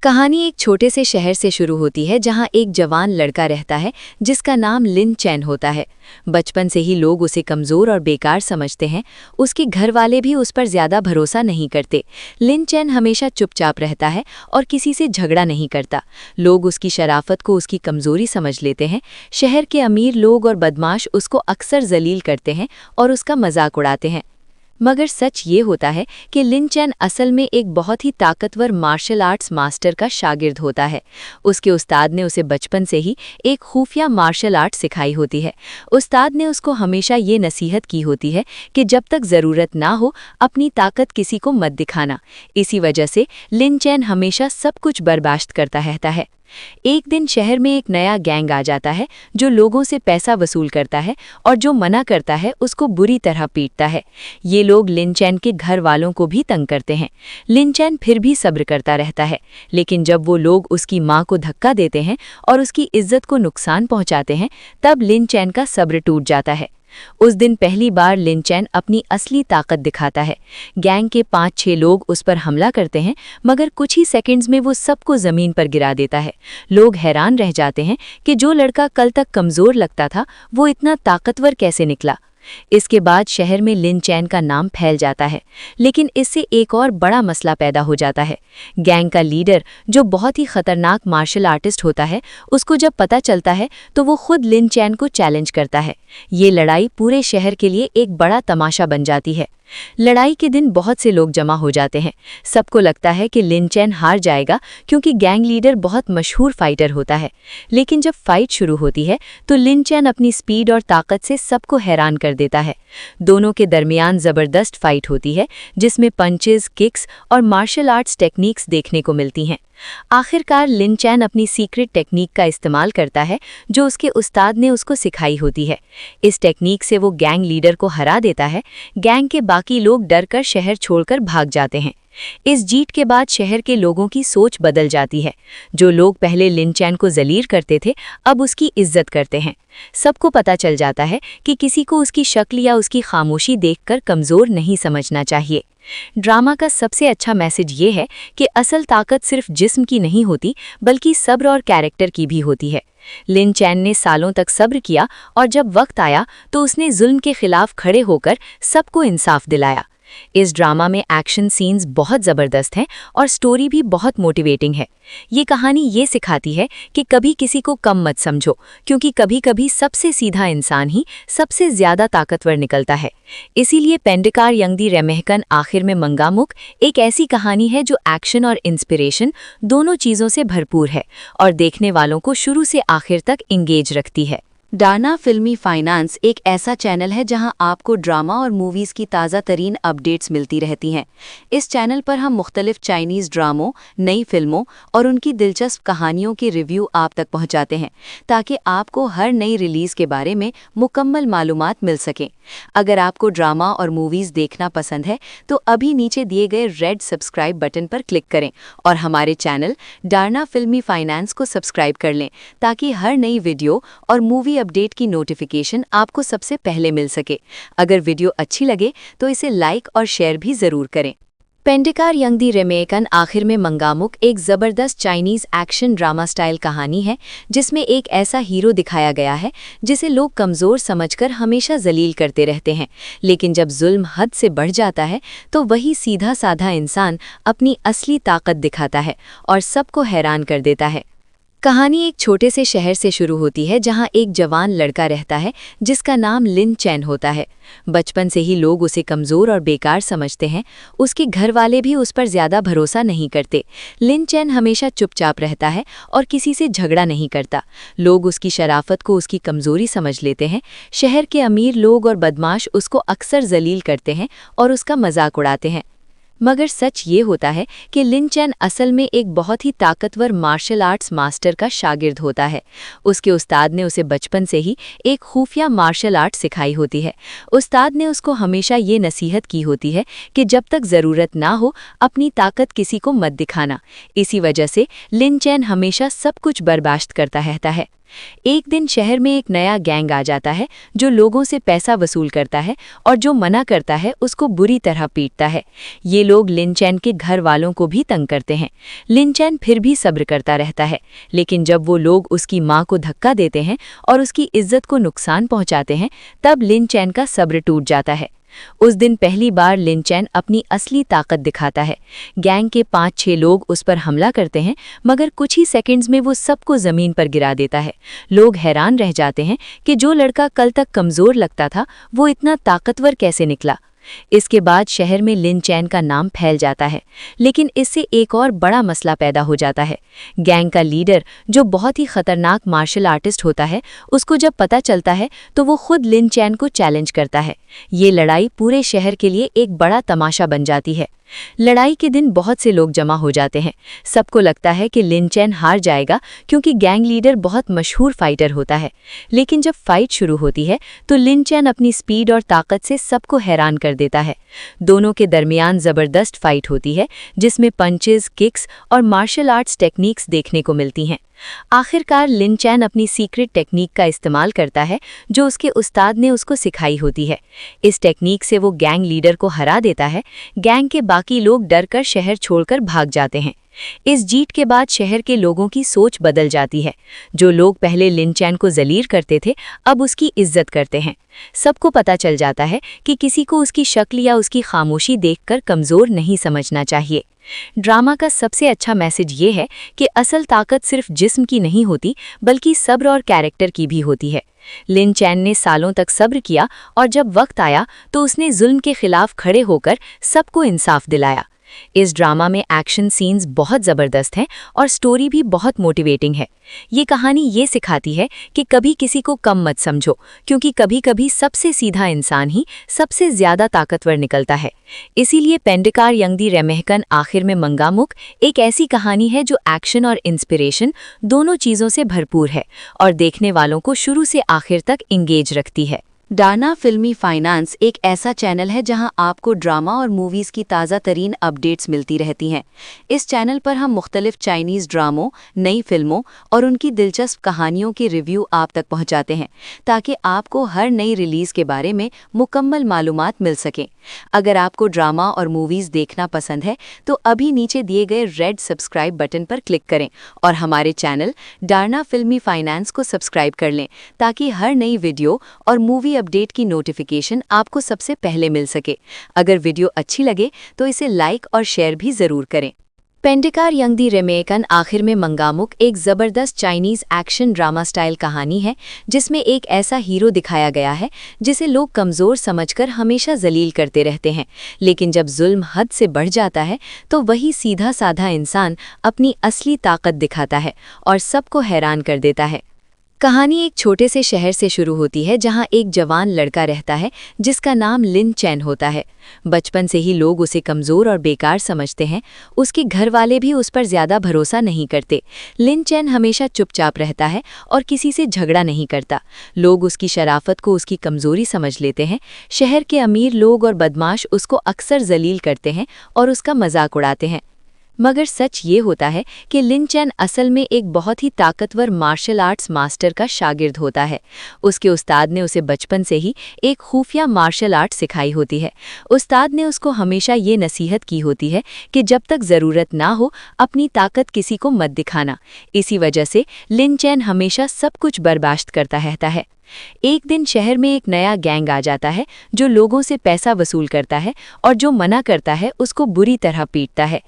कहानी एक छोटे से शहर से शुरू होती है जहां एक जवान लड़का रहता है जिसका नाम लिन चैन होता है। बचपन से ही लोग उसे कमज़ोर और बेकार समझते हैं। उसके घर वाले भी उस पर ज़्यादा भरोसा नहीं करते। लिन चैन हमेशा चुपचाप रहता है और किसी से झगड़ा नहीं करता। लोग उसकी शराफत को उसकी कमज़ोरी समझ लेते हैं। शहर के अमीर लोग और बदमाश उसको अक्सर जलील करते हैं और उसका मजाक उड़ाते हैं। मगर सच ये होता है कि लिन चैन असल में एक बहुत ही ताकतवर मार्शल आर्ट्स मास्टर का शागिर्द होता है। उसके उस्ताद ने उसे बचपन से ही एक खुफिया मार्शल आर्ट सिखाई होती है। उस्ताद ने उसको हमेशा ये नसीहत की होती है कि जब तक ज़रूरत ना हो अपनी ताकत किसी को मत दिखाना। इसी वजह से लिन चैन हमेशा सब कुछ बर्दाश्त करता रहता है। एक दिन शहर में एक नया गैंग आ जाता है जो लोगों से पैसा वसूल करता है और जो मना करता है उसको बुरी तरह पीटता है। ये लोग लिन चैन के घर वालों को भी तंग करते हैं। लिन चैन फिर भी सब्र करता रहता है, लेकिन जब वो लोग उसकी माँ को धक्का देते हैं और उसकी इज्जत को नुकसान पहुँचाते हैं, तब लिन चैन का सब्र टूट जाता है। उस दिन पहली बार लिन चैन अपनी असली ताकत दिखाता है। गैंग के 5-6 लोग उस पर हमला करते हैं, मगर कुछ ही सेकंड्स में वो सबको जमीन पर गिरा देता है। लोग हैरान रह जाते हैं कि जो लड़का कल तक कमजोर लगता था वो इतना ताकतवर कैसे निकला। इसके बाद शहर में लिन चैन का नाम फैल जाता है, लेकिन इससे एक और बड़ा मसला पैदा हो जाता है। गैंग का लीडर, जो बहुत ही खतरनाक मार्शल आर्टिस्ट होता है, उसको जब पता चलता है तो वो खुद लिन चैन को चैलेंज करता है। ये लड़ाई पूरे शहर के लिए एक बड़ा तमाशा बन जाती है। लड़ाई के दिन बहुत से लोग जमा हो जाते हैं। सबको लगता है कि लिन चैन हार जाएगा क्योंकि गैंग लीडर बहुत मशहूर फाइटर होता है। लेकिन जब फाइट शुरू होती है तो लिन चैन अपनी स्पीड और ताकत से सबको हैरान कर देता है। दोनों के दरमियान ज़बरदस्त फाइट होती है जिसमें पंचेस, किक्स और मार्शल आर्ट्स टेक्निक्स देखने को मिलती हैं। आखिरकार लिन चैन अपनी सीक्रेट टेक्निक का इस्तेमाल करता है जो उसके उस्ताद ने उसको सिखाई होती है। इस टेक्निक से वो गैंग लीडर को हरा देता है। गैंग के बाकी लोग डरकर शहर छोड़कर भाग जाते हैं। इस जीत के बाद शहर के लोगों की सोच बदल जाती है। जो लोग पहले लिन चैन को जलील करते थे अब उसकी इज्जत करते हैं। सबको पता चल जाता है कि किसी को उसकी शक्ल या उसकी खामोशी देखकर कमज़ोर नहीं समझना चाहिए। ड्रामा का सबसे अच्छा मैसेज ये है कि असल ताकत सिर्फ जिस्म की नहीं होती बल्कि सब्र और कैरेक्टर की भी होती है। लिन चैन ने सालों तक सब्र किया और जब वक्त आया तो उसने जुल्म के खिलाफ खड़े होकर सबको इंसाफ दिलाया। इस ड्रामा में एक्शन सीन्स बहुत ज़बरदस्त हैं और स्टोरी भी बहुत मोटिवेटिंग है। ये कहानी ये सिखाती है कि कभी किसी को कम मत समझो, क्योंकि कभी-कभी सबसे सीधा इंसान ही सबसे ज़्यादा ताकतवर निकलता है। इसीलिए पेंडिकार यंगदी रेमेहकन आखिर में मंगामुक एक ऐसी कहानी है जो एक्शन और इंस्पिरेशन दोनों चीज़ों से भरपूर है और देखने वालों को शुरू से आखिर तक इंगेज रखती है। डार्ना फिल्मी फाइनेंस एक ऐसा चैनल है जहां आपको ड्रामा और मूवीज़ की ताज़ा तरीन अपडेट्स मिलती रहती हैं। इस चैनल पर हम मुख्तलिफ चाइनीज़ ड्रामों, नई फिल्मों और उनकी दिलचस्प कहानियों के रिव्यू आप तक पहुंचाते हैं, ताकि आपको हर नई रिलीज़ के बारे में मुकम्मल मालूमात मिल सकें। अगर आपको ड्रामा और मूवीज़ देखना पसंद है तो अभी नीचे दिए गए रेड सब्सक्राइब बटन पर क्लिक करें और हमारे चैनल डार्ना फिल्मी फाइनेंस को सब्सक्राइब कर लें, ताकि हर नई वीडियो और मूवी अपडेट की नोटिफिकेशन आपको सबसे पहले मिल सके। अगर वीडियो अच्छी लगे तो इसे लाइक और शेयर भी ज़रूर करें। पेंडिकार यंगदी रेमेहकन आखिर में मंगामुक एक ज़बरदस्त चाइनीज़ एक्शन ड्रामा स्टाइल कहानी है जिसमें एक ऐसा हीरो दिखाया गया है जिसे लोग कमज़ोर समझकर हमेशा जलील करते रहते हैं, लेकिन जब जुल्म हद से बढ़ जाता है तो वही सीधा साधा इंसान अपनी असली ताकत दिखाता है और सबको हैरान कर देता है। कहानी एक छोटे से शहर से शुरू होती है जहां एक जवान लड़का रहता है जिसका नाम लिन चैन होता है। बचपन से ही लोग उसे कमज़ोर और बेकार समझते हैं। उसके घर वाले भी उस पर ज़्यादा भरोसा नहीं करते। लिन चैन हमेशा चुपचाप रहता है और किसी से झगड़ा नहीं करता। लोग उसकी शराफत को उसकी कमज़ोरी समझ लेते हैं। शहर के अमीर लोग और बदमाश उसको अक्सर जलील करते हैं और उसका मजाक उड़ाते हैं। मगर सच ये होता है कि लिन चैन असल में एक बहुत ही ताकतवर मार्शल आर्ट्स मास्टर का शागिर्द होता है। उसके उस्ताद ने उसे बचपन से ही एक खुफिया मार्शल आर्ट सिखाई होती है। उस्ताद ने उसको हमेशा ये नसीहत की होती है कि जब तक ज़रूरत ना हो अपनी ताकत किसी को मत दिखाना। इसी वजह से लिन चैन हमेशा सब कुछ बर्दाश्त करता रहता है। एक दिन शहर में एक नया गैंग आ जाता है जो लोगों से पैसा वसूल करता है और जो मना करता है उसको बुरी तरह पीटता है। ये लोग लिन चैन के घर वालों को भी तंग करते हैं। लिन चैन फिर भी सब्र करता रहता है, लेकिन जब वो लोग उसकी माँ को धक्का देते हैं और उसकी इज्जत को नुकसान पहुंचाते हैं, तब लिन चैन का सब्र टूट जाता है। उस दिन पहली बार लिन चैन अपनी असली ताकत दिखाता है। गैंग के 5-6 लोग उस पर हमला करते हैं, मगर कुछ ही सेकंड्स में वो सबको जमीन पर गिरा देता है। लोग हैरान रह जाते हैं कि जो लड़का कल तक कमजोर लगता था वो इतना ताकतवर कैसे निकला। इसके बाद शहर में लिन चैन का नाम फैल जाता है, लेकिन इससे एक और बड़ा मसला पैदा हो जाता है। गैंग का लीडर, जो बहुत ही खतरनाक मार्शल आर्टिस्ट होता है, उसको जब पता चलता है तो वो खुद लिन चैन को चैलेंज करता है। ये लड़ाई पूरे शहर के लिए एक बड़ा तमाशा बन जाती है। लड़ाई के दिन बहुत से लोग जमा हो जाते हैं। सबको लगता है कि लिन चैन हार जाएगा क्योंकि गैंग लीडर बहुत मशहूर फाइटर होता है। लेकिन जब फाइट शुरू होती है तो लिन चैन अपनी स्पीड और ताकत से सबको हैरान कर देता है। दोनों के दरमियान जबरदस्त फाइट होती है, जिसमें पंचेस, किक्स और मार्शल आर्ट्स टेक्निक्स देखने को मिलती हैं। आखिरकार लिन चैन अपनी सीक्रेट टेक्निक का इस्तेमाल करता है जो उसके उस्ताद ने उसको सिखाई होती है। इस टेक्निक से वो गैंग लीडर को हरा देता है। गैंग के बाकी लोग डरकर शहर छोड़कर भाग जाते हैं। इस जीत के बाद शहर के लोगों की सोच बदल जाती है। जो लोग पहले लिन चैन को जलील करते थे, अब उसकी इज्जत करते हैं। सबको पता चल जाता है कि किसी को उसकी शक्ल या उसकी खामोशी देखकर कमज़ोर नहीं समझना चाहिए। ड्रामा का सबसे अच्छा मैसेज ये है कि असल ताकत सिर्फ जिस्म की नहीं होती, बल्कि सब्र और कैरेक्टर की भी होती है। लिन चैन ने सालों तक सब्र किया और जब वक्त आया तो उसने जुल्म के खिलाफ खड़े होकर सबको इंसाफ दिलाया। इस ड्रामा में एक्शन सीन्स बहुत ज़बरदस्त हैं और स्टोरी भी बहुत मोटिवेटिंग है। ये कहानी ये सिखाती है कि कभी किसी को कम मत समझो, क्योंकि कभी-कभी सबसे सीधा इंसान ही सबसे ज़्यादा ताकतवर निकलता है। इसीलिए पेंडिकार यंगदी रेमेहकन आखिर में मंगामुक एक ऐसी कहानी है जो एक्शन और इंस्पिरेशन दोनों चीज़ों से भरपूर है और देखने वालों को शुरू से आखिर तक इंगेज रखती है। डाना फिल्मी फाइनेंस एक ऐसा चैनल है जहां आपको ड्रामा और मूवीज़ की ताज़ा तरीन अपडेट्स मिलती रहती हैं। इस चैनल पर हम मुख्तलिफ चाइनीज़ ड्रामों, नई फिल्मों और उनकी दिलचस्प कहानियों के रिव्यू आप तक पहुंचाते हैं, ताकि आपको हर नई रिलीज़ के बारे में मुकम्मल मालूमात मिल सकें। अगर आपको ड्रामा और मूवीज़ देखना पसंद है तो अभी नीचे दिए गए रेड सब्सक्राइब बटन पर क्लिक करें और हमारे चैनल डाना फिल्मी फाइनेंस को सब्सक्राइब कर लें, ताकि हर नई वीडियो और मूवी अपडेट की नोटिफिकेशन आपको सबसे पहले मिल सके। अगर वीडियो अच्छी लगे तो इसे लाइक और शेयर भी ज़रूर करें। पेंडिकार यंगदी रेमेहकन आखिर में मंगामुक एक ज़बरदस्त चाइनीज़ एक्शन ड्रामा स्टाइल कहानी है, जिसमें एक ऐसा हीरो दिखाया गया है जिसे लोग कमज़ोर समझकर हमेशा जलील करते रहते हैं। लेकिन जब जुल्म हद से बढ़ जाता है तो वही सीधा साधा इंसान अपनी असली ताकत दिखाता है और सबको हैरान कर देता है। कहानी एक छोटे से शहर से शुरू होती है जहां एक जवान लड़का रहता है जिसका नाम लिन चैन होता है। बचपन से ही लोग उसे कमज़ोर और बेकार समझते हैं। उसके घर वाले भी उस पर ज़्यादा भरोसा नहीं करते। लिन चैन हमेशा चुपचाप रहता है और किसी से झगड़ा नहीं करता। लोग उसकी शराफत को उसकी कमज़ोरी समझ लेते हैं। शहर के अमीर लोग और बदमाश उसको अक्सर जलील करते हैं और उसका मजाक उड़ाते हैं। मगर सच ये होता है कि लिन चैन असल में एक बहुत ही ताकतवर मार्शल आर्ट्स मास्टर का शागिर्द होता है। उसके उस्ताद ने उसे बचपन से ही एक खुफिया मार्शल आर्ट सिखाई होती है। उस्ताद ने उसको हमेशा ये नसीहत की होती है कि जब तक ज़रूरत ना हो अपनी ताकत किसी को मत दिखाना। इसी वजह से लिन चैन हमेशा सब कुछ बर्दाश्त करता रहता है। एक दिन शहर में एक नया गैंग आ जाता है जो लोगों से पैसा वसूल करता है और जो मना करता है उसको बुरी तरह पीटता है।